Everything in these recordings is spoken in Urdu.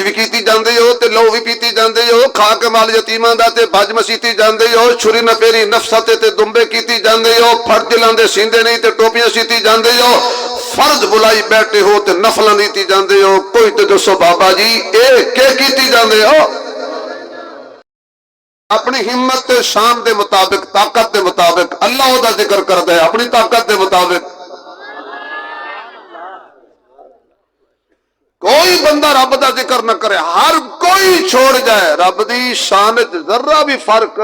حج بھی کیتی جاندی ہو تے لو بھی پیتی جاندی ہو، کھا کے مال یتیماں دا تے بھج مسیتی جاندی ہو، چھری نہ پھیری نفسات تے دمبے کیتی جاندی ہو، فرض دلاں دے سیندے نہیں تے ٹوپیاں سیتی جاندی ہو، فرض بلائی بیٹھے ہو تے نفلاں دیتی جاندی ہو، کوئی تے دسو بابا جی اے کہ کیتی جاندی ہو؟ اپنی ہمت تے شان دے مطابق، طاقت دے مطابق اللہ دا ذکر کردا ہے، اپنی طاقت دے مطابق کوئی بندہ رب دا ذکر نہ کرے، ہر کوئی چھوڑ جائے، رب دی شان ذرہ بھی فرق،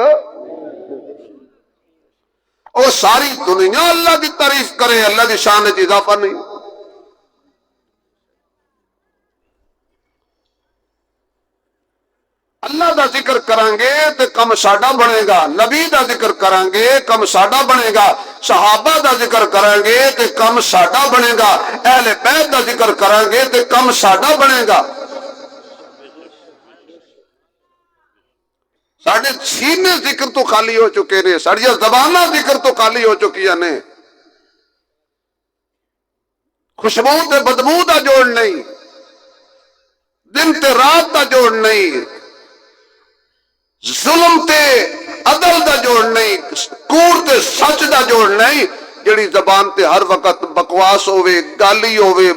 او ساری دنیا اللہ دی تعریف کرے، اللہ دی شان وچ اضافہ نہیں۔ اللہ دا ذکر کریں گے تو کم ساڈا بنے گا، نبی دا ذکر کریں گے کم ساڈا بنے گا، صحابہ دا ذکر کریں گے تو کم ساڈا بنے گا، اہل بیت دا ذکر کریں گے تو کم ساڈا بنے گا۔ ساڈے سینے ذکر تو خالی ہو چکے نے، ساڈیاں زباناں ذکر تو خالی ہو چکی نے، خوشبو تے بدبو دا جوڑ نہیں، دن تے رات دا جوڑ نہیں، ظلم تے عدل دا جوڑ نہیں، کوڑ تے سچ دا جوڑ نہیں۔ جڑی زبان تے ہر وقت بکواس ہوئے، گالی ہوئے،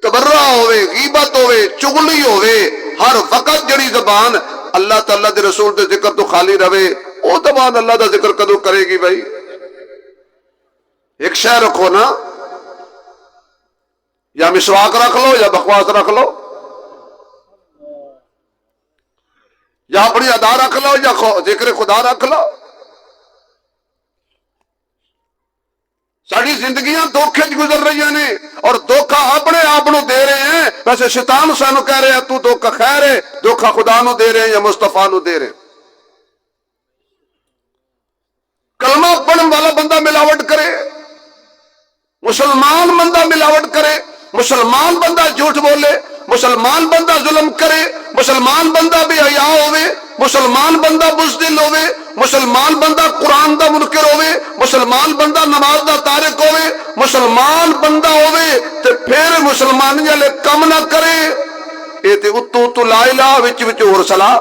تبرہ ہوئے، غیبت ہوئے، چغلی ہوئے، ہر وقت جڑی زبان اللہ تعالیٰ دے رسول دے ذکر تو خالی رہے، او زبان اللہ دا ذکر کدو کرے گی بھائی؟ ایک شے رکھو نا، یا مسواک رکھ لو یا بکواس رکھ لو، یا اپنی ادا رکھ لو یا ذکر خدا رکھ لو۔ ساری زندگیاں دھوکھے گزر رہی ہیں اور دھوکھا اپنے آپ نو دے رہے ہیں، ویسے شیطان سانو کہہ رہے ہیں تو دھوکھا خیر ہے، دھوکھا خدا نو دے رہے ہیں یا مصطفیٰ نو دے رہے ہیں۔ کلمہ پڑھن والا بندہ ملاوٹ کرے، مسلمان بندہ ملاوٹ کرے، مسلمان بندہ جھوٹ بولے، مسلمان بندہ ظلم کرے، مسلمان بندہ بے حیا ہوئے، مسلمان بندہ بزدل ہوئے، مسلمان بندہ قرآن دا منکر ہوئے، مسلمان بندہ نماز دا تارک ہوئے، مسلمان بندہ ہوئے تے پھر مسلمانی والے کم نہ کرے، اے تے اتو تو لا الہ وچ اور صلاح۔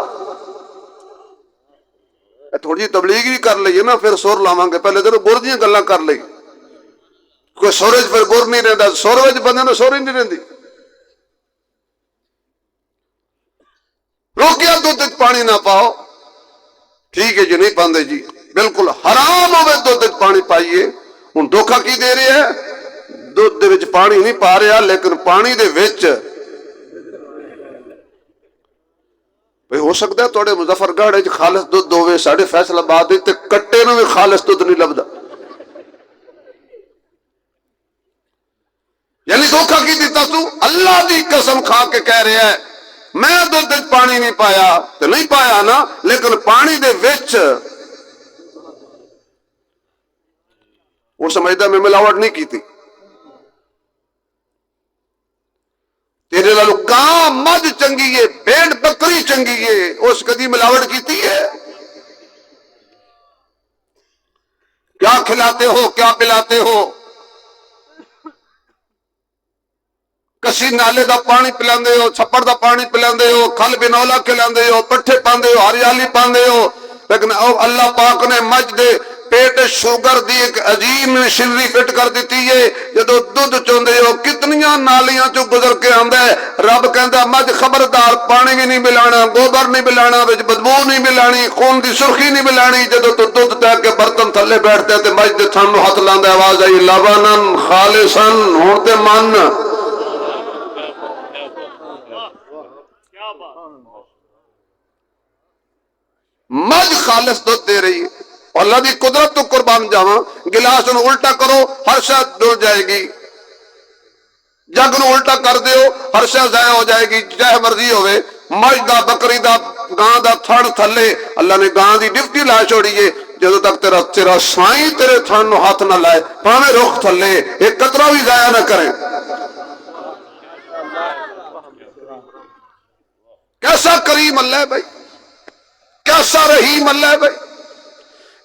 تھوڑی جی تبلیغ بھی کر لئیے نا، پھر سور لاواں گے، پہلے ذرا گر دیاں گلاں کر لئی، کوئی سورج پھر گر نہیں رہندا، سورج بندے نو سور ہی نہیں رہندی۔ روکیا دودھ پانی نہ پاؤ، ٹھیک ہے جی نہیں پاندے جی، بالکل حرام ہوئے دودھ پانی پائیے۔ ہن دھوکھا کی دے رہے ہیں؟ دودھ دے وچ پانی نہیں پا رہا، لیکن پانی دے وچ ہو سکتا ہے تھوڑے مظفر گڑھ خالص دودھ ہوئے، ساڑھے فیصل آباد تے کٹے نو بھی خالص دودھ نہیں لبدا۔ یعنی دھوکھا کی دیتا تو اللہ دی قسم کھا کے کہہ رہے ہیں میں دودھ پانی نہیں پایا، تو نہیں پایا نا، لیکن پانی دے وچ وہ سمجھدا میں ملاوٹ نہیں کی تھی۔ تیرے لالو کاں مجھ چنگی ہے، بھیڑ بکری چنگی ہے، اس کدی ملاوٹ کیتی ہے؟ کیا کھلاتے ہو، کیا پلاتے ہو؟ کسی نالے دا پانی پلاندے ہو، چھپڑ دا پانی پلاندے ہو، کھل بنولا کھلاندے ہو، پٹھے پاندے ہو، ہریالی پاندے ہو، لیکن اللہ پاک نے مجھ دے پیٹ شوگر دی ایک عظیم مشینری فٹ کر دیتی ہے۔ جدو دودھ چوندے ہو کتنیاں نالیاں چو گزر کے آندا ہے، رب کہندا مجھ خبردار پانی بھی نہیں ملانا، گوبر نہیں ملانا، وچ بدبو نہیں ملانی، خون دی سرخی نہیں ملانی۔ جدو تو دودھ تے کے برتن تھلے بیٹھتے تے مجھ دے تھن نو ہاتھ لاندا، آواز آئی لبنن خالصن، ہن تے من مجھ خالص دودھ دے رہی ہے۔ اللہ دی قدرت تو قربان جاواں، گلاس نو الٹا کرو ہر شے ڈل جائے گی، جگ نو الٹا کر دیو ہر شے ضائع ہو جائے گی، چاہے مرضی ہوئے۔ مجھ دا، بکری دا، گاں دا تھن تھلے اللہ نے گاں دی ڈفٹی لا چھوڑی ہے، جدو تک تیرا سائیں تیرے تھن نو ہاتھ نہ لائے، پاویں رخ تھلے ایک قطرہ بھی ضائع نہ کریں۔ کیسا کریم اللہ ہے بھائی، کیسا رحیم اللہ ہے بھائی۔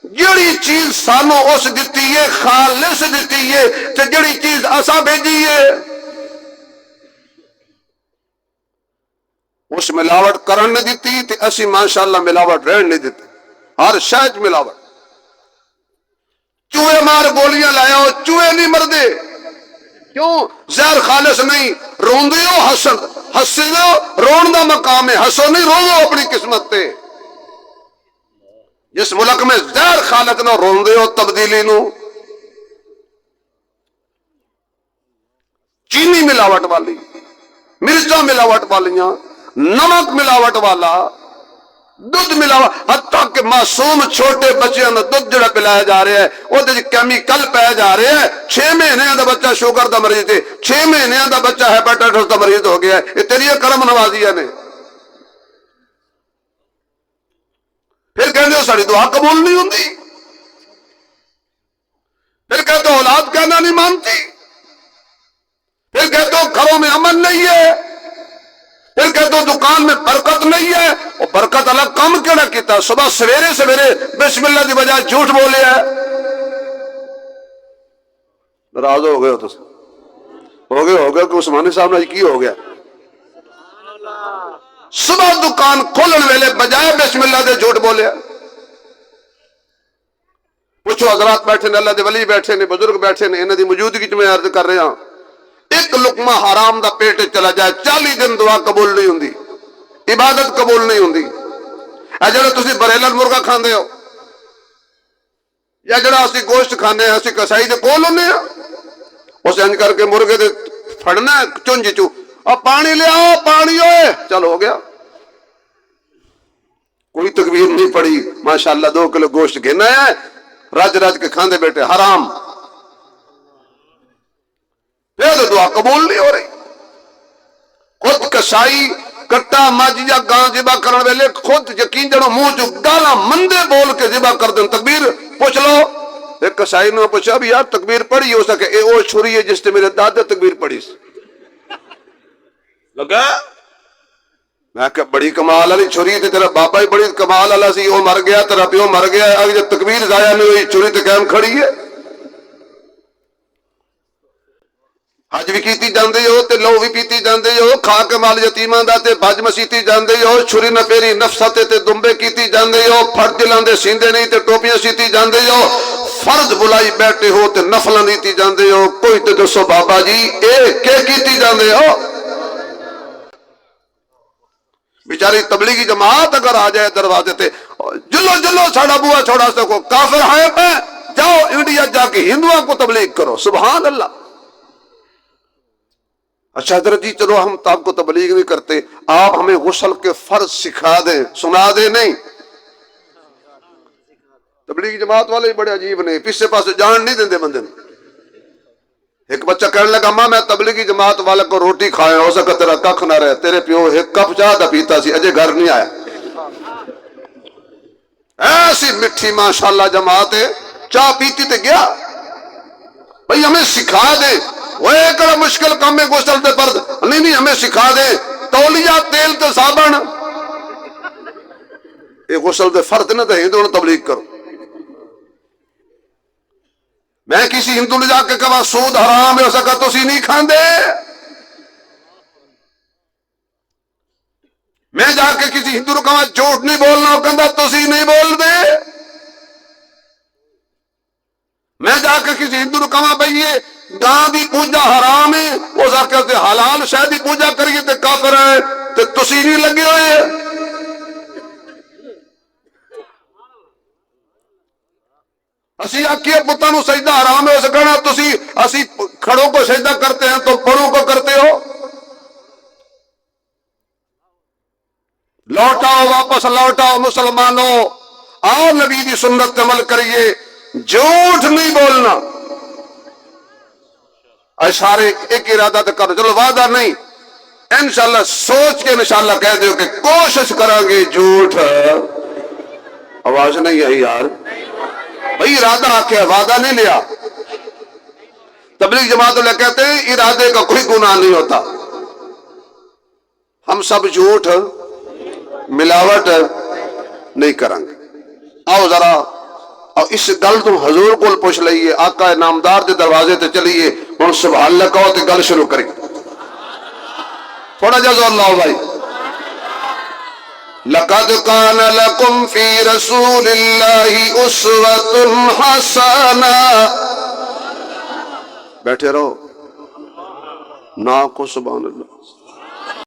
جڑی چیز سانو اس دیتی ہے خالص دیتی ہے، تے جڑی چیز اسا بھیجی ہے اس ملاوٹ کرن نہیں دیتی تے اسی ماشاءاللہ ملاوٹ رہن نہیں دیتے، ہر شاید ملاوٹ۔ چوہے مار گولیاں لایا ہو، چوہے نہیں مردے، کیوں؟ زہر خالص نہیں، روندے ہو ہسے ہو، رون دا مقام ہے، ہسو نہیں رو اپنی قسمت تے۔ جس ملک میں زہر خالص نہ روندے ہو تبدیلی نو، چینی ملاوٹ والی، مرچاں ملاوٹ والیاں، نمک ملاوٹ والا، دودھ ملاوٹ، حتیٰ کہ معصوم چھوٹے بچیاں نو دودھ جڑا پلایا جا رہا ہے وہ کیمیکل پایا جا رہا ہے۔ 6 مہینے دا بچہ شوگر دا مریض ہے، 6 مہینے دا بچہ ہیپاٹائٹس دا مریض ہو گیا ہے۔ یہ تیری کرم نوازیاں نے۔ پھر کہندے ہو ساری دعا قبول نہیں ہوندی، پھر کہتے ہو اولاد کہنا نہیں مانتی، پھر کہتے ہو گھروں میں امن نہیں ہے، پھر کہتے ہو دکان میں برکت نہیں ہے۔ اور برکت الگ کم کیڑا کیتا؟ صبح سویرے سویرے بسم اللہ دی بجائے جھوٹ بولے ہے۔ ناراض ہو گئے ہو گئے کہ عثمانی صاحب نے کی ہو گیا؟ صبح دکان کھولن ویلے بجائے بسم اللہ دے جھوٹ بولے۔ پوچھو حضرات بیٹھے نے، اللہ دے ولی بیٹھے نے، بزرگ بیٹھے نے، انہاں دی موجودگی میں عرض کر رہے ہاں، ایک لقمہ حرام دا پیٹ چلا جائے 40 دن دعا قبول نہیں ہوندی، عبادت قبول نہیں ہوندی۔ اے جڑا تسی بریلر مرغا کھاندے ہو یا جڑا اسی گوشت کھانے ہیں، اسی کسائی دے کول ہونے ہیں، اس انج کر کے مرغے دے پھڑنا ہے چونج چو، اور پانی لے آؤ، پانی ہوئے، چل ہو گیا۔ کوئی تکبیر نہیں پڑی، ماشاءاللہ 2 کلو گوشت گھنا ہے، رج رج کے کھاندے بیٹھے، حرام۔ پھر دعا قبول نہیں ہو رہی۔ خود کسائی کٹا مجھ یا گاں ذبح کرن ویلے خود یقین جڑو منہ چ گالاں مندے بول کے ذبح کر دین، تکبیر پوچھ لو۔ ایک کسائی نے پوچھا بھی یار تکبیر پڑھی ہو سکے؟ اے او چھری ہے جس نے میرے دادا تکبیر پڑھی سی۔ لگا میں کہ بڑی کمال والی چھری تے تیرا بابا ہی بڑی کمال والا سی، وہ مر گیا، تیرا پیو مر گیا، اگر جب تکبیر ضائع نہیں ہوئی چھری تے قائم کھڑی ہے۔ حج بھی کیتی جاندے ہو تے لو بھی پیتی جاندے ہو، کھا کے مال یتیماں دا تے بھج مسیتی جاندے ہو، چھری نہ پیری نفستے تے دمبے کیتی جاندے ہو، فرض جلاندے سیندے نہیں تے ٹوپیاں سیتی جاندے ہو، فرض بلائی بیٹھے ہو تے نفلاں نیتی جاندے ہو۔ کوئی تے دسو بابا جی اے کہ کیتی جاندے ہو؟ بیچاری تبلیغی جماعت اگر آ جائے دروازے تے، جلو جلو ساڑا بوا چھوڑا سکو، کافر ہیں پہ جاؤ انڈیا جا کے ہندوؤں کو تبلیغ کرو، سبحان اللہ۔ اچھا حضرت جی چلو ہم تو آپ کو تبلیغ نہیں کرتے، آپ ہمیں غسل کے فرض سکھا دیں، سنا دیں۔ نہیں، تبلیغ جماعت والے بڑے عجیب نہیں، پیچھے پاس جان نہیں دیندے بندے نے۔ ایک بچہ کہنے لگا ماں میں تبلیغی جماعت والے کو روٹی کھایا، ہو سکا تیرا ککھ نہ رہے، تیرے پیو ایک کپ چاہ دا پیتا سی، اجے گھر نہیں آیا۔ ایسی مٹھی ماشاءاللہ جماعت ہے، چاہ پیتی تے گیا۔ بھئی ہمیں سکھا دے، وہ ایک مشکل کام ہے غسل تے فرض، نہیں ہمیں سکھا دے، تولیہ تیل تے صابن، یہ غسل تے فرض نہ تے ہندو نے تبلیغ کرو۔ میں کسی ہندو نے جا کے کہا سود حرام ہے، ہو سکا تسی نہیں کھاندے۔ میں جا کے کسی ہندو نے کہا جھوٹ نہیں بولنا، وہ کہندا تسی نہیں بول دے۔ میں جا کے کسی ہندو نے کہا بھئی یہ گاں دی پوجا حرام ہے، وہ سکتے حلال شاید دی پوجا کریے تے کافر ہے، تے تسی نہیں لگے ہوئے۔ اسی آکھیے پتہ نو سجدہ حرام ہے، اسے کہنا تسی اسی کھڑوں کو سجدہ کرتے ہیں تو پڑوں کو کرتے ہو۔ لوٹاؤ، واپس لوٹاؤ مسلمانوں، آؤ نبی دی سنت پہ عمل کریے، جھوٹ نہیں بولنا۔ اشارے ایک ارادہ تو کرو، چلو وعدہ نہیں، انشاءاللہ سوچ کے انشاءاللہ کہہ دیو کہ کوشش کریں گے جھوٹ۔ آواز نہیں آئی یار، بھئی ارادہ آکھے وعدہ نہیں لیا۔ تبلیغ جماعت والے کہتے ہیں ارادے کا کوئی گناہ نہیں ہوتا۔ ہم سب جھوٹ ملاوٹ نہیں کریں گے۔ آؤ ذرا اور اس گل تو حضور کو پوچھ لئیے، آقا نامدار دے دروازے تے چلیے، ہن سبحان اللہ کہو تے گل شروع کریں۔ تھوڑا جا زور لاؤ بھائی، لقد کان لکم فی رسول اللہ اسوۃ حسنہ. بیٹھے رہو نا کو سبحان اللہ.